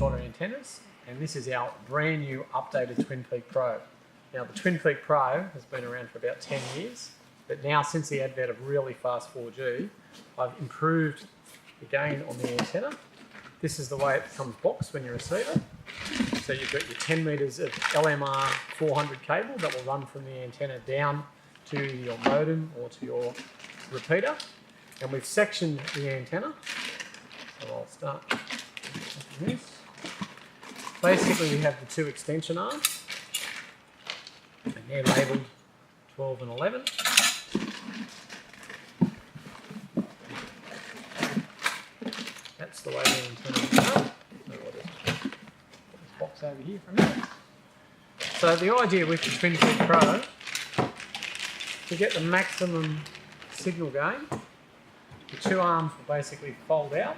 G-Spotter antennas, and this is our brand new updated Twin Peak Pro. Now the Twin Peak Pro has been around for about 10 years, but now since the advent of really fast 4G, I've improved the gain on the antenna. This is the way it comes boxed when you receive it. So you've got your 10 metres of LMR 400 cable that will run from the antenna down to your modem or to your repeater. And we've sectioned the antenna. So I'll start with this. Basically we have the two extension arms, and they're labelled 12 and 11. That's the way the antenna is done. Put this box over here for a minute. So the idea with the Twin Peak Pro, to get the maximum signal gain, the two arms will basically fold out.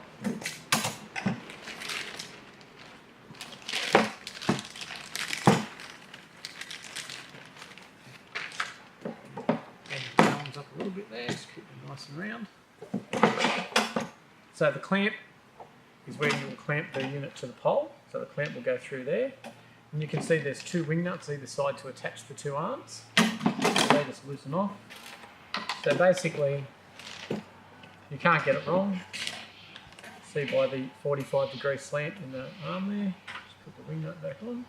And the arms up a little bit there, just keep them nice and round. So the clamp is where you will clamp the unit to the pole. So the clamp will go through there. And you can see there's two wing nuts either side to attach the two arms. They just loosen off. So basically, you can't get it wrong. See by the 45-degree slant in the arm there. Just put the wing nut back on.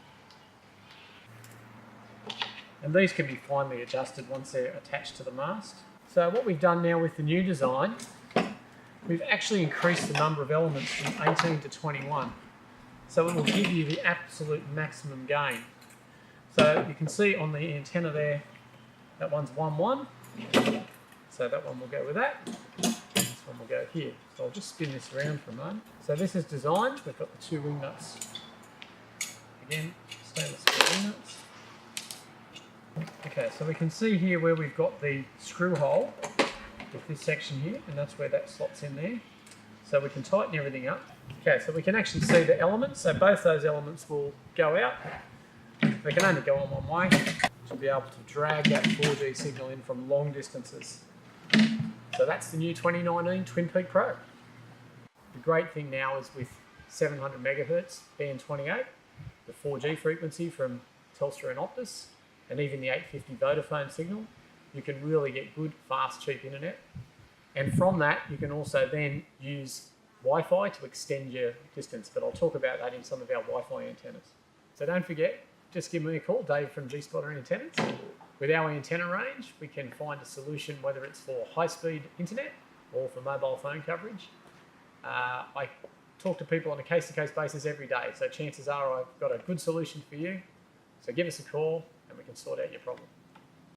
And these can be finely adjusted once they're attached to the mast. So what we've done now with the new design, we've actually increased the number of elements from 18 to 21. So it will give you the absolute maximum gain. So you can see on the antenna there, that one's 1-1. So that one will go with that. And this one will go here. So I'll just spin this around for a moment. So this is designed. We've got the two wing nuts. Again, stainless steel wing nuts. Okay, so we can see here where we've got the screw hole with this section here, and that's where that slots in there. So we can tighten everything up. Okay, so we can actually see the elements. So both those elements will go out. They can only go on one way to be able to drag that 4G signal in from long distances. So that's the new 2019 Twin Peak Pro. The great thing now is with 700 megahertz band 28, the 4G frequency from Telstra and Optus, and even the 850 Vodafone signal, you can really get good, fast, cheap internet. And from that, you can also then use Wi-Fi to extend your distance, but I'll talk about that in some of our Wi-Fi antennas. So don't forget, just give me a call, Dave from G-Spotter Antennas. With our antenna range, we can find a solution, whether it's for high-speed internet or for mobile phone coverage. I talk to people on a case-to-case basis every day, so chances are I've got a good solution for you. So give us a call and we can sort out your problem.